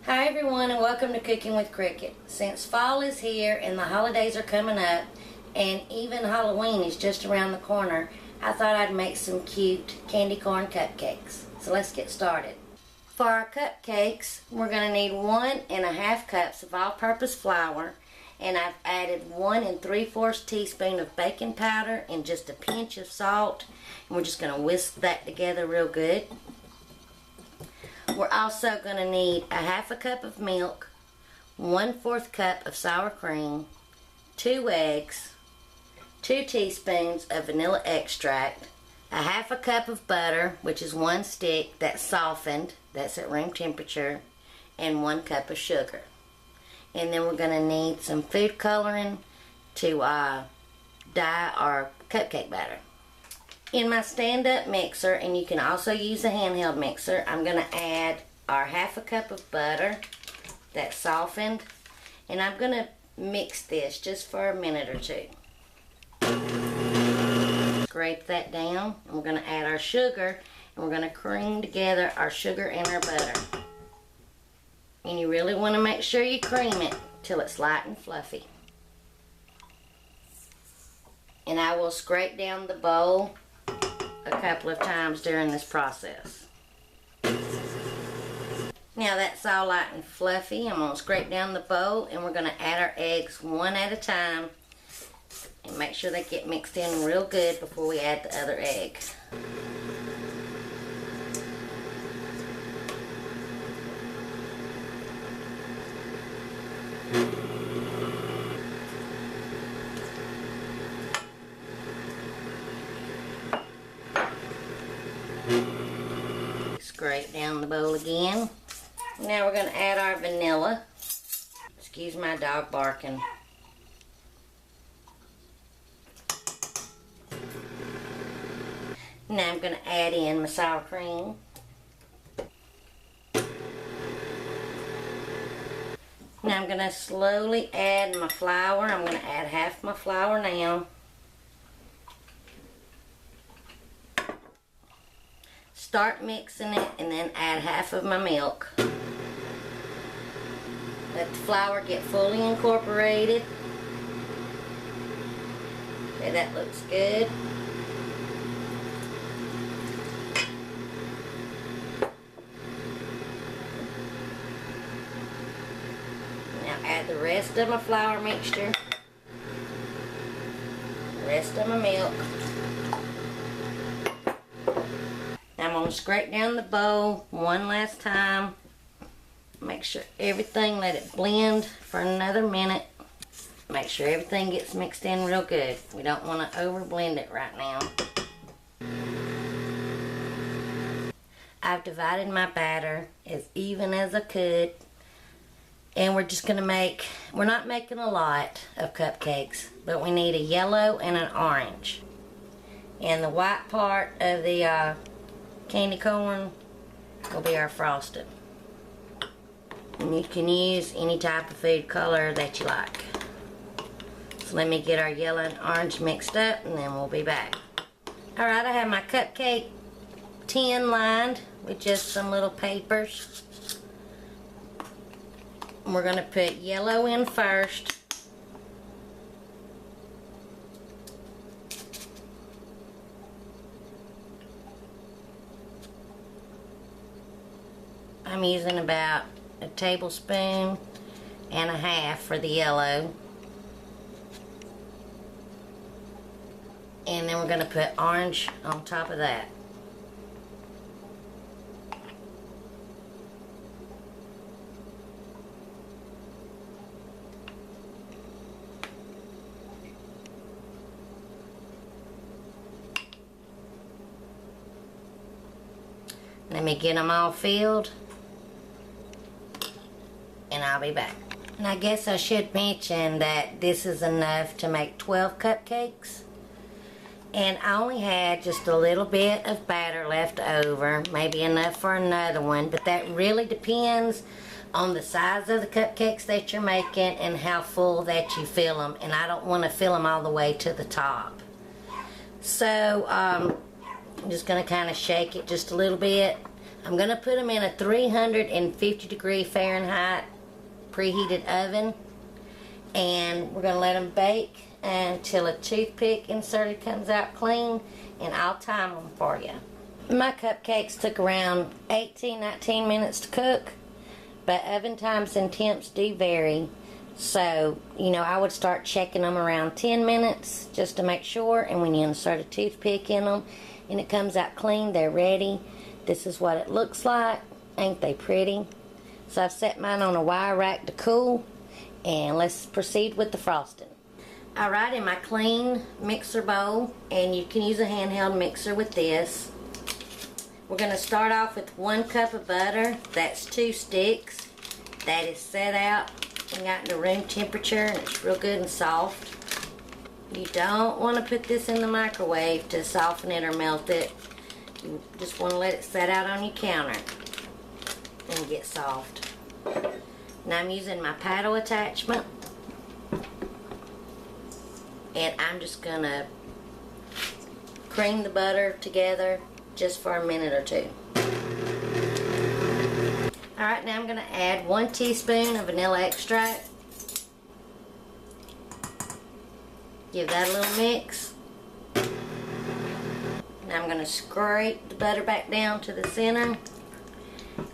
Hi everyone, and welcome to Cooking with Cricket. Since fall is here and the holidays are coming up and even Halloween is just around the corner, I thought I'd make some cute candy corn cupcakes. So let's get started. For our cupcakes, we're going to need 1½ cups of all-purpose flour, and I've added 1 3/4 teaspoon of baking powder and just a pinch of salt, and we're just going to whisk that together real good. We're also going to need 1/2 cup of milk, 1/4 cup of sour cream, 2 eggs, 2 teaspoons of vanilla extract, 1/2 cup of butter, which is 1 stick that's softened, that's at room temperature, and 1 cup of sugar. And then we're going to need some food coloring to dye our cupcake batter. In my stand-up mixer, and you can also use a handheld mixer, I'm going to add our 1/2 cup of butter that's softened, and I'm going to mix this just for a minute or two. Scrape that down, and we're going to add our sugar, and we're going to cream together our sugar and our butter. And you really want to make sure you cream it till it's light and fluffy. And I will scrape down the bowl a couple of times during this process. Now that's all light and fluffy. I'm going to scrape down the bowl, and we're going to add our eggs one at a time and make sure they get mixed in real good before we add the other eggs. Scrape down the bowl again. Now we're going to add our vanilla. Excuse my dog barking. Now I'm going to add in my sour cream. Now I'm going to slowly add my flour. I'm going to add half my flour now. Start mixing it and then add half of my milk. Let the flour get fully incorporated. Okay, that looks good. Now add the rest of my flour mixture, the rest of my milk. I'm going to scrape down the bowl one last time. Make sure everything, let it blend for another minute. Make sure everything gets mixed in real good. We don't want to over blend it right now. I've divided my batter as even as I could. And we're just going to we're not making a lot of cupcakes, but we need a yellow and an orange. And the white part of the candy corn will be our frosting. And you can use any type of food color that you like. So let me get our yellow and orange mixed up, and then we'll be back. Alright, I have my cupcake tin lined with just some little papers. And we're going to put yellow in first. I'm using about a tablespoon and a half for the yellow. And then we're going to put orange on top of that. Let me get them all filled, and I'll be back. And I guess I should mention that this is enough to make 12 cupcakes. And I only had just a little bit of batter left over, maybe enough for another one, but that really depends on the size of the cupcakes that you're making and how full that you fill them. And I don't want to fill them all the way to the top. So I'm just going to kind of shake it just a little bit. I'm going to put them in a 350-degree Fahrenheit preheated oven, and we're going to let them bake until a toothpick inserted comes out clean, and I'll time them for you. My cupcakes took around 18-19 minutes to cook, but oven times and temps do vary. So, you know, I would start checking them around 10 minutes just to make sure, and when you insert a toothpick in them and it comes out clean, they're ready. This is what it looks like. Ain't they pretty? So I've set mine on a wire rack to cool, and let's proceed with the frosting. Alright, in my clean mixer bowl, and you can use a handheld mixer with this, we're going to start off with 1 cup of butter. That's 2 sticks. That is set out and got to room temperature, and it's real good and soft. You don't want to put this in the microwave to soften it or melt it. You just want to let it set out on your counter and get soft. Now I'm using my paddle attachment, and I'm just going to cream the butter together just for a minute or two. Alright, now I'm going to add 1 teaspoon of vanilla extract. Give that a little mix. Now I'm going to scrape the butter back down to the center,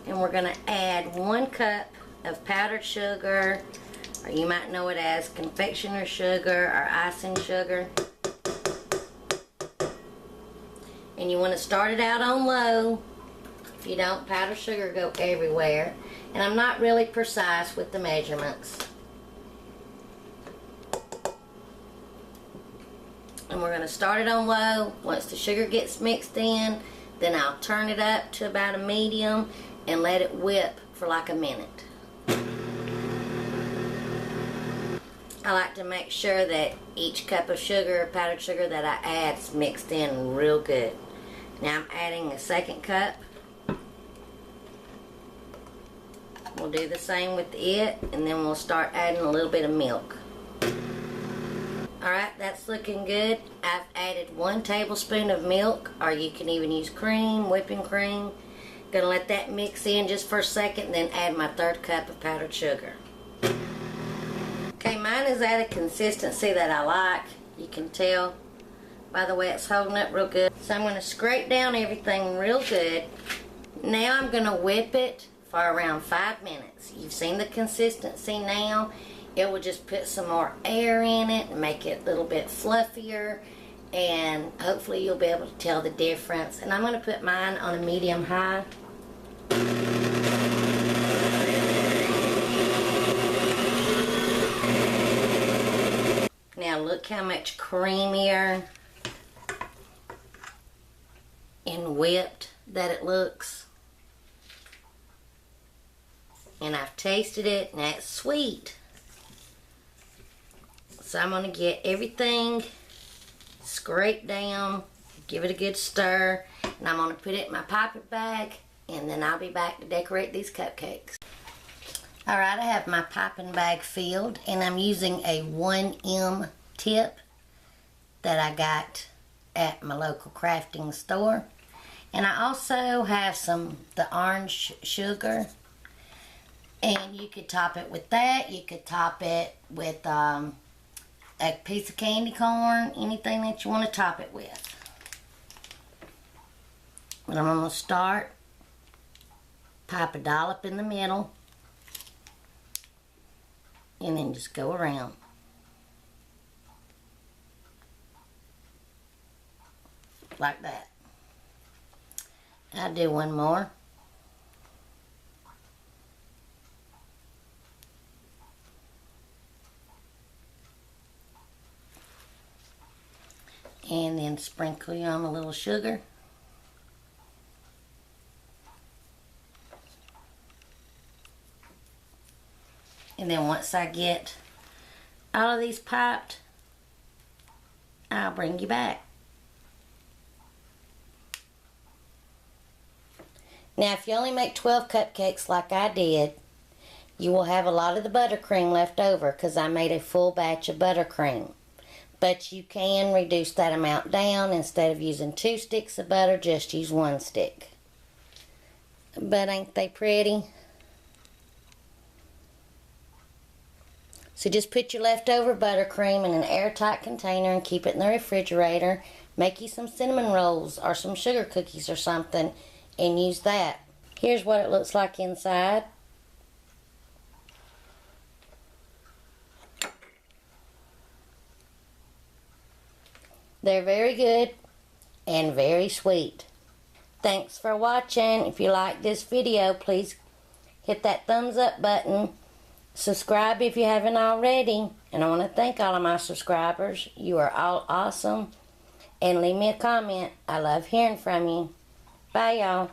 and we're going to add 1 cup of powdered sugar, or you might know it as confectioner sugar or icing sugar. And you want to start it out on low. If you don't, powdered sugar go everywhere. And I'm not really precise with the measurements. And we're going to start it on low. Once the sugar gets mixed in, then I'll turn it up to about a medium and let it whip for like a minute. I like to make sure that each cup of sugar, powdered sugar that I add, is mixed in real good. Now I'm adding a 2nd cup. We'll do the same with it, and then we'll start adding a little bit of milk. Alright, that's looking good. I've added 1 tablespoon of milk, or you can even use cream, whipping cream. Gonna let that mix in just for a second, then add my 3rd cup of powdered sugar. Okay, mine is at a consistency that I like. You can tell by the way it's holding up real good. So I'm going to scrape down everything real good. Now I'm going to whip it for around 5 minutes. You've seen the consistency now. It will just put some more air in it and make it a little bit fluffier, and hopefully you'll be able to tell the difference. And I'm going to put mine on a medium high. Now look how much creamier and whipped that it looks. And I've tasted it, and it's sweet. So I'm going to get everything scraped down, give it a good stir, and I'm going to put it in my piping bag, and then I'll be back to decorate these cupcakes. Alright, I have my piping bag filled, and I'm using a 1M tip that I got at my local crafting store. And I also have the orange sugar, and you could top it with that. You could top it with a piece of candy corn, anything that you want to top it with. But I'm going to start, pipe a dollop in the middle, and then just go around. Like that. I'll do one more. And then sprinkle you on a little sugar. And then once I get all of these piped, I'll bring you back. Now, if you only make 12 cupcakes like I did, you will have a lot of the buttercream left over because I made a full batch of buttercream. But you can reduce that amount down. Instead of using 2 sticks of butter, just use 1 stick. But ain't they pretty? So just put your leftover buttercream in an airtight container and keep it in the refrigerator. Make you some cinnamon rolls or some sugar cookies or something and use that. Here's what it looks like inside. They're very good and very sweet. Thanks for watching. If you like this video, please hit that thumbs up button. Subscribe if you haven't already. And I want to thank all of my subscribers. You are all awesome. And leave me a comment. I love hearing from you. Bye, y'all.